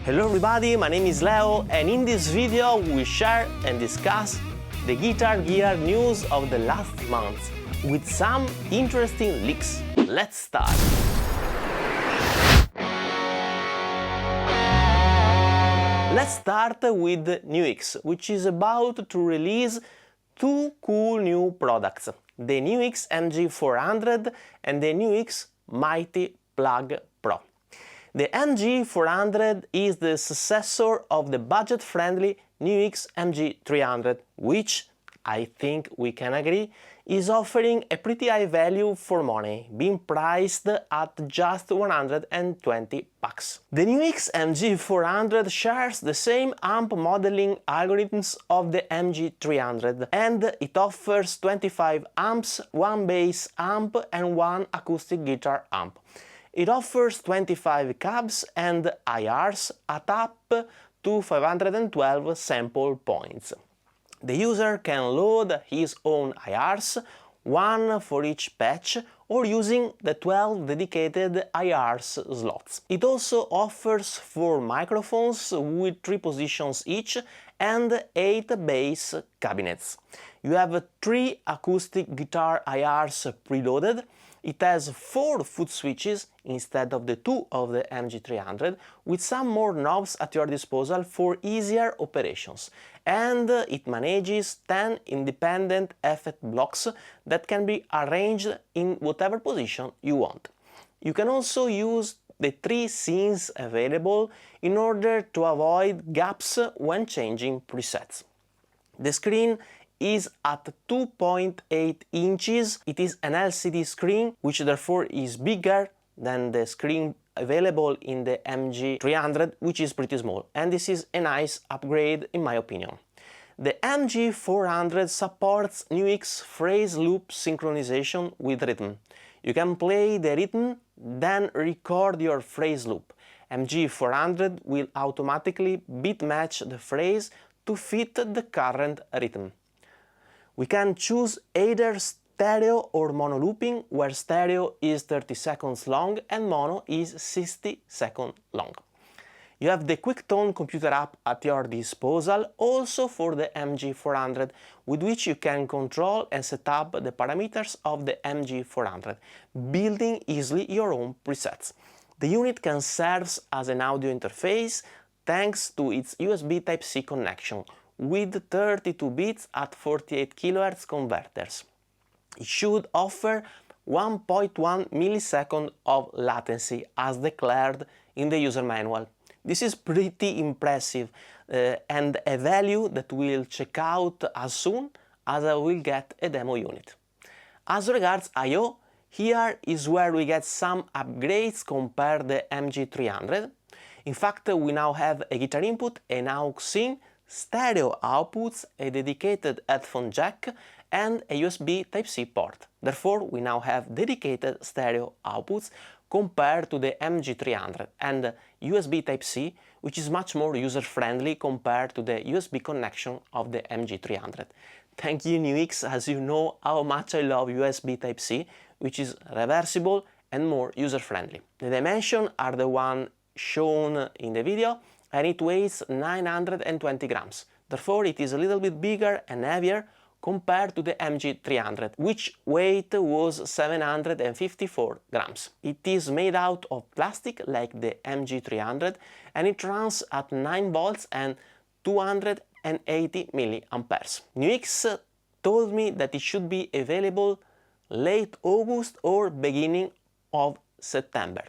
Hello everybody, my name is Leo, and in this video we share and discuss the guitar gear news of the last month with some interesting leaks. Let's start! Let's start with NUX, which is about to release two cool new products, the NUX MG 400 and the NUX Mighty Plug PRO. The MG 400 is the successor of the budget-friendly NUX MG 300, which, I think we can agree, is offering a pretty high value for money, being priced at just 120 bucks. The NUX MG 400 shares the same amp modeling algorithms of the MG 300, and it offers 25 amps, one bass amp and one acoustic guitar amp. It offers 25 cabs and IRs at up to 512 sample points. The user can load his own IRs, one for each patch, or using the 12 dedicated IRs slots. It also offers 4 microphones with 3 positions each and 8 bass cabinets. You have 3 acoustic guitar IRs preloaded. It has 4 foot switches instead of the 2 of the MG300, with some more knobs at your disposal for easier operations. And it manages 10 independent effect blocks that can be arranged in whatever position you want. You can also use the 3 scenes available in order to avoid gaps when changing presets. The screen is at 2.8 inches. It is an LCD screen, which therefore is bigger than the screen available in the MG300, which is pretty small, and this is a nice upgrade in my opinion. The MG400 supports NUX phrase loop synchronization with rhythm. You can play the rhythm, then record your phrase loop. MG400 will automatically beat match the phrase to fit the current rhythm. We can choose either stereo or mono looping, where stereo is 30 seconds long and mono is 60 seconds long. You have the QuickTone computer app at your disposal also for the MG400, with which you can control and set up the parameters of the MG400, building easily your own presets. The unit can serve as an audio interface thanks to its USB Type-C connection, with 32 bits at 48 kHz converters. It should offer 1.1 millisecond of latency as declared in the user manual. This is pretty impressive and a value that we'll check out as soon as I will get a demo unit. As regards I/O, here is where we get some upgrades compared to the MG300. In fact, we now have a guitar input, an aux in, stereo outputs, a dedicated headphone jack and a USB Type-C port. Therefore, we now have dedicated stereo outputs compared to the MG300 and USB Type-C, which is much more user-friendly compared to the USB connection of the MG300. Thank you NUX, as you know how much I love USB Type-C, which is reversible and more user-friendly. The dimensions are the one shown in the video, and it weighs 920 grams. Therefore, it is a little bit bigger and heavier compared to the MG300, which weight was 754 grams. It is made out of plastic like the MG300, and it runs at 9 volts and 280 milliamperes. NUX told me that it should be available late August or beginning of September.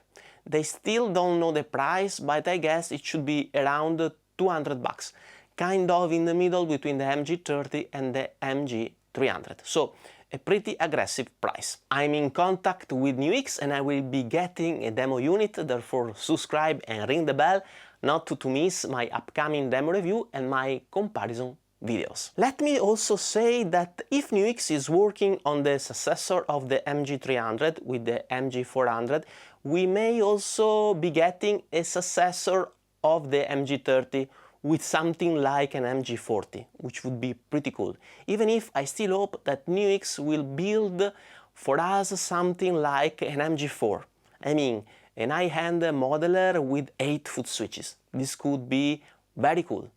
They still don't know the price, but I guess it should be around 200 bucks, kind of in the middle between the MG30 and the MG300. So, a pretty aggressive price. I'm in contact with NUX and I will be getting a demo unit, therefore subscribe and ring the bell not to miss my upcoming demo review and my comparison videos. Let me also say that if NUX is working on the successor of the MG300 with the MG400, we may also be getting a successor of the MG30 with something like an MG40, which would be pretty cool, even if I still hope that NUX will build for us something like an MG4. I mean, an high-end modeler with 8 foot switches. This could be very cool.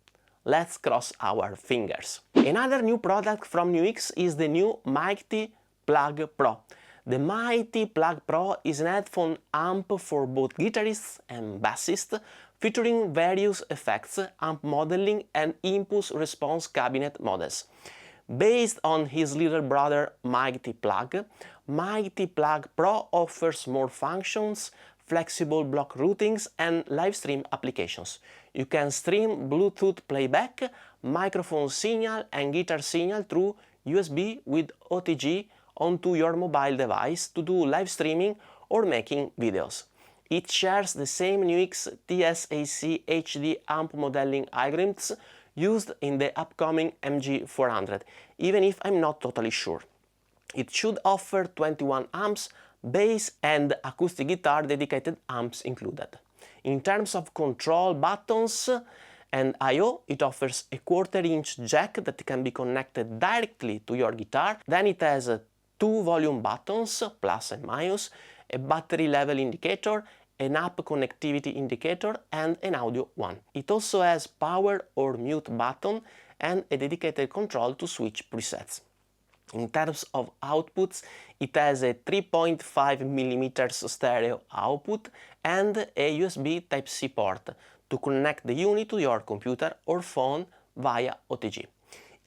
Let's cross our fingers. Another new product from NUX is the new Mighty Plug PRO. The Mighty Plug PRO is an headphone amp for both guitarists and bassists, featuring various effects, amp modeling and impulse response cabinet models. Based on his little brother Mighty Plug, Mighty Plug PRO offers more functions, flexible block routings and live stream applications. You can stream Bluetooth playback, microphone signal and guitar signal through USB with OTG onto your mobile device to do live streaming or making videos. It shares the same NUX TSAC HD amp modeling algorithms used in the upcoming MG400, even if I'm not totally sure. It should offer 21 amps, bass and acoustic guitar dedicated amps included. In terms of control buttons and I/O, it offers a 1/4-inch jack that can be connected directly to your guitar. Then it has 2 volume buttons, plus and minus, a battery level indicator, an app connectivity indicator and an audio one. It also has power or mute button and a dedicated control to switch presets. In terms of outputs, it has a 3.5mm stereo output and a USB Type-C port to connect the unit to your computer or phone via OTG.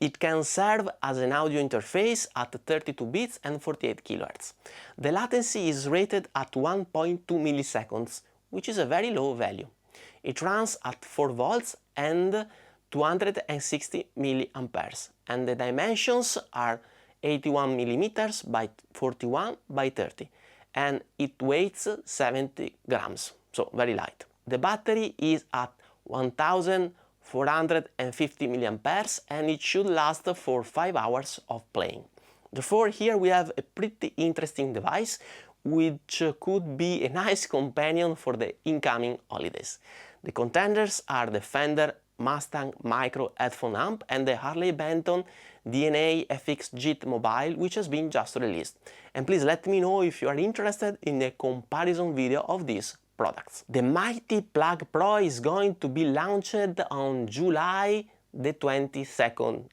It can serve as an audio interface at 32 bits and 48 kHz. The latency is rated at 1.2 milliseconds, which is a very low value. It runs at 4 volts and 260 milliamperes, and the dimensions are 81 millimeters by 41 by 30, and it weighs 70 grams, so very light. The battery is at 1450 milliamperes and it should last for 5 hours of playing. Therefore, here we have a pretty interesting device which could be a nice companion for the incoming holidays. The contenders are the Fender Mustang Micro headphone amp and the Harley Benton DNA FX JIT Mobile, which has been just released. And please let me know if you are interested in a comparison video of these products. The Mighty Plug PRO is going to be launched on July the 22nd.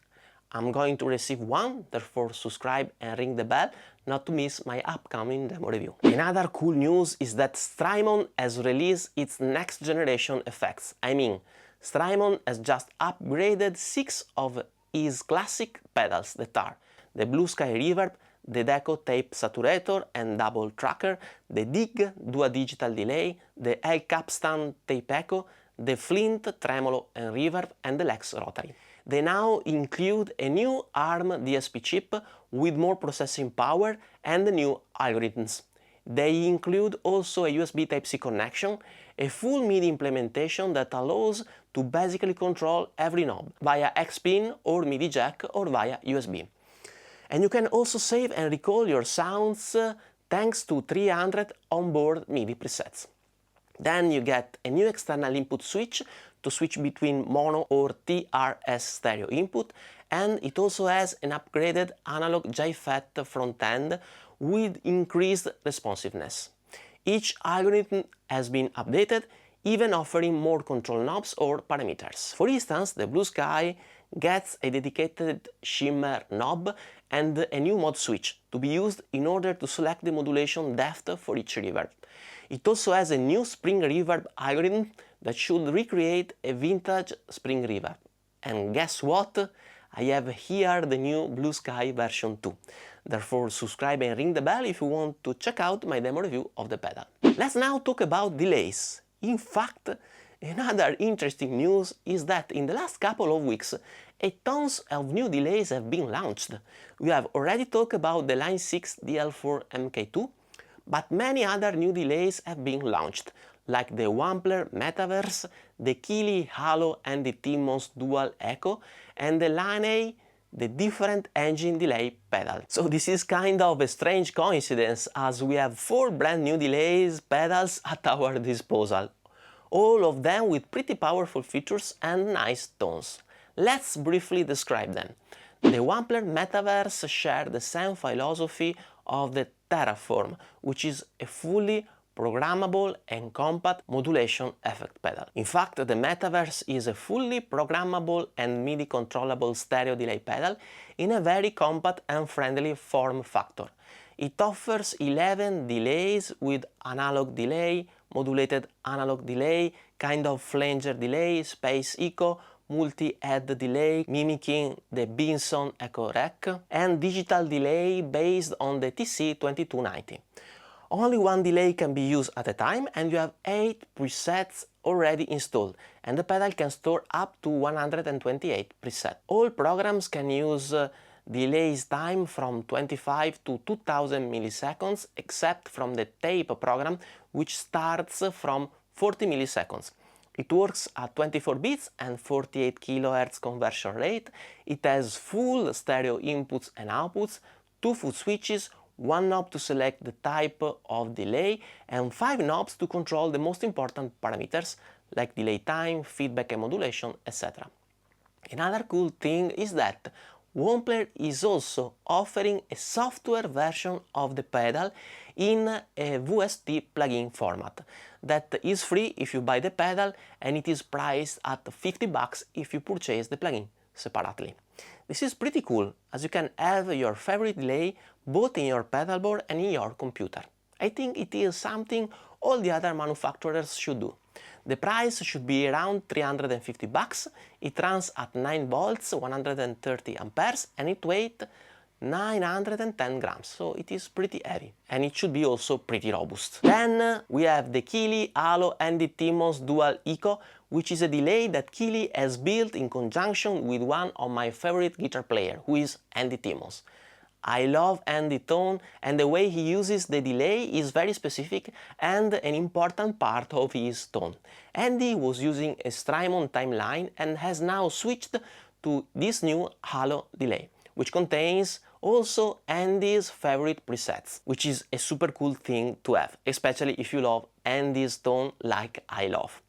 I'm going to receive one, therefore subscribe and ring the bell not to miss my upcoming demo review. Another cool news is that Strymon has released its next generation effects. I mean, Strymon has just upgraded 6 of his classic pedals that are the Blue Sky Reverb, the Deco Tape Saturator and Double Tracker, the Dig Dual Digital Delay, the El Capstan Tape Echo, the Flint Tremolo and Reverb and the Lex Rotary. They now include a new ARM DSP chip with more processing power and new algorithms. They include also a USB Type-C connection, a full MIDI implementation that allows to basically control every knob via X-Pin or MIDI jack or via USB. And you can also save and recall your sounds thanks to 300 onboard MIDI presets. Then you get a new external input switch to switch between mono or TRS stereo input, and it also has an upgraded analog JFET front end with increased responsiveness. Each algorithm has been updated, even offering more control knobs or parameters. For instance, the Blue Sky gets a dedicated shimmer knob and a new mod switch to be used in order to select the modulation depth for each reverb. It also has a new spring reverb algorithm that should recreate a vintage spring reverb. And guess what? I have here the new Blue Sky version 2. Therefore, subscribe and ring the bell if you want to check out my demo review of the pedal. Let's now talk about delays. In fact, another interesting news is that in the last couple of weeks, tons of new delays have been launched. We have already talked about the Line 6 DL4 MK2, but many other new delays have been launched, like the Wampler Metaverse, the Keeley Halo and the Timecodes Dual Echo, and the Laney, the different engine delay pedal. So this is kind of a strange coincidence, as we have 4 brand new delays pedals at our disposal, all of them with pretty powerful features and nice tones. Let's briefly describe them. The Wampler Metaverse shares the same philosophy of the Terraform, which is a fully programmable and compact modulation effect pedal. In fact, the Metaverse is a fully programmable and MIDI controllable stereo delay pedal in a very compact and friendly form factor. It offers 11 delays with analog delay, modulated analog delay, kind of flanger delay, space echo, multi-head delay mimicking the Benson Echo Rec, and digital delay based on the TC2290. Only one delay can be used at a time and you have 8 presets already installed, and the pedal can store up to 128 presets. All programs can use delays time from 25 to 2000 milliseconds except from the tape program, which starts from 40 milliseconds. It works at 24 bits and 48 kHz conversion rate. It has full stereo inputs and outputs, 2 foot switches, 1 knob to select the type of delay, and 5 knobs to control the most important parameters like delay time, feedback and modulation, etc. Another cool thing is that Wampler is also offering a software version of the pedal in a VST plugin format that is free if you buy the pedal, and it is priced at $50 if you purchase the plugin separately. This is pretty cool, as you can have your favorite delay both in your pedalboard and in your computer. I think it is something all the other manufacturers should do. The price should be around $350. It runs at 9 volts, 130 amperes, and it weighs 910 grams, so it is pretty heavy. And it should be also pretty robust. Then we have the Keeley Halo Andy Timmons Dual Echo, which is a delay that Keeley has built in conjunction with one of my favorite guitar players, who is Andy Timmons. I love Andy's tone, and the way he uses the delay is very specific and an important part of his tone. Andy was using a Strymon timeline and has now switched to this new Halo delay, which contains also Andy's favorite presets, which is a super cool thing to have, especially if you love Andy's tone like I love.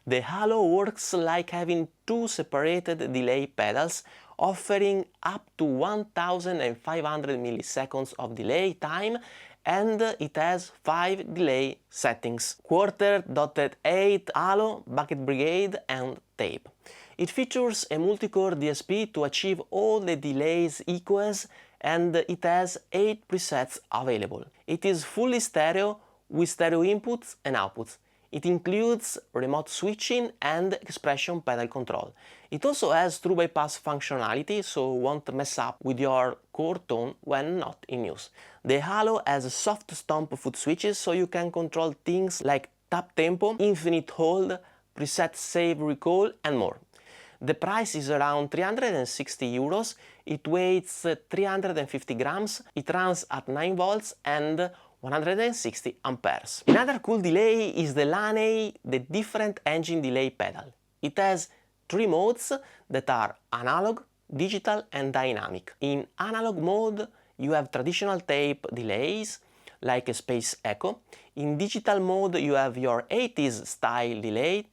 The Halo works like having 2 separated delay pedals, offering up to 1500 milliseconds of delay time, and it has 5 delay settings: quarter, dotted 8, halo, bucket brigade and tape. It features a multi-core DSP to achieve all the delays equals, and it has 8 presets available. It is fully stereo with stereo inputs and outputs. It includes remote switching and expression pedal control. It also has true bypass functionality, so won't mess up with your core tone when not in use. The Halo has soft stomp foot switches, so you can control things like tap tempo, infinite hold, preset save recall and more. The price is around 360 euros, it weighs 350 grams, it runs at 9 volts and 160 amperes. Another cool delay is the Laney, the different engine delay pedal. It has 3 modes that are analog, digital and dynamic. In analog mode you have traditional tape delays like a space echo. In digital mode you have your 80s style delay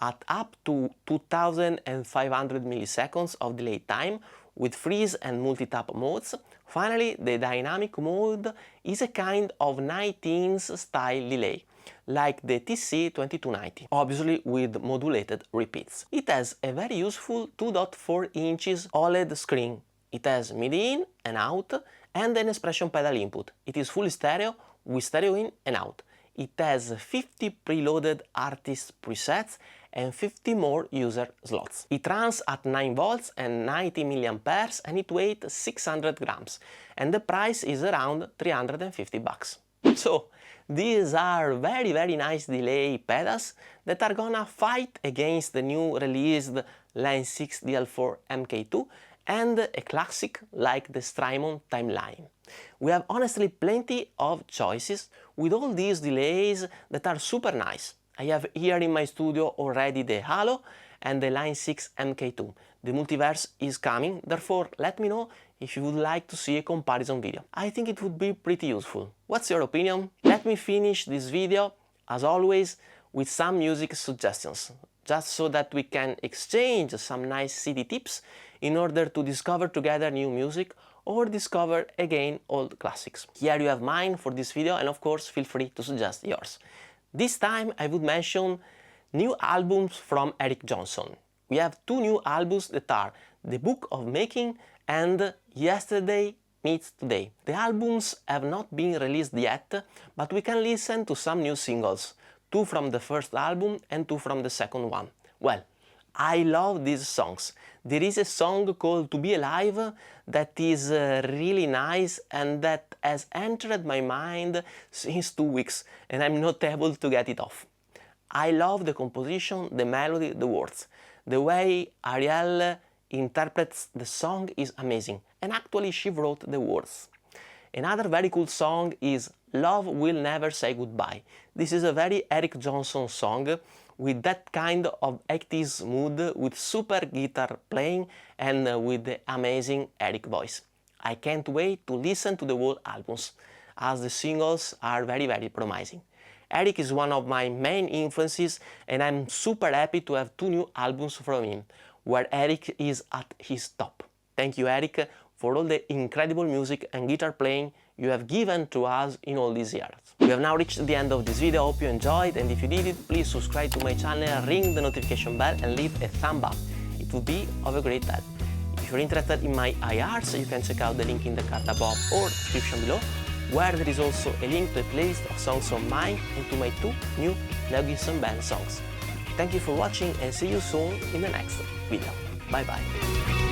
at up to 2500 milliseconds of delay time with freeze and multi-tap modes. Finally, the dynamic mode is a kind of 19s style delay, like the TC2290, obviously with modulated repeats. It has a very useful 2.4 inches OLED screen. It has MIDI in and out and an expression pedal input. It is fully stereo with stereo in and out. It has 50 preloaded artist presets and 50 more user slots. It runs at 9 volts and 90 milliamperes and it weighs 600 grams, and the price is around 350 bucks. So these are very nice delay pedals that are gonna fight against the new released Line 6 DL4 MK2 and a classic like the Strymon Timeline. We have honestly plenty of choices with all these delays that are super nice. I have here in my studio already the Halo and the Line 6 MK2. The multiverse is coming, therefore let me know if you would like to see a comparison video. I think it would be pretty useful. What's your opinion? Let me finish this video, as always, with some music suggestions, just so that we can exchange some nice CD tips in order to discover together new music or discover again old classics. Here you have mine for this video, and of course feel free to suggest yours. This time I would mention new albums from Eric Johnson. We have two new albums that are The Book of Making and Yesterday Meets Today. The albums have not been released yet, but we can listen to some new singles, two from the first album and two from the second one. Well, I love these songs. There is a song called To Be Alive that is really nice and that has entered my mind since 2 weeks and I'm not able to get it off. I love the composition, the melody, the words. The way Ariel interprets the song is amazing, and actually she wrote the words. Another very cool song is Love Will Never Say Goodbye. This is a very Eric Johnson song with that kind of 80s mood, with super guitar playing and with the amazing Eric voice. I can't wait to listen to the whole albums, as the singles are very promising. Eric is one of my main influences and I'm super happy to have two new albums from him, where Eric is at his top. Thank you, Eric, for all the incredible music and guitar playing you have given to us in all these years. We have now reached the end of this video. Hope you enjoyed, and if you did it, please subscribe to my channel, ring the notification bell and leave a thumb up. It would be of a great help. If you're interested in my IRs, you can check out the link in the card above or description below, where there is also a link to a playlist of songs of mine and to my two new NUX Band songs. Thank you for watching and see you soon in the next video. Bye bye.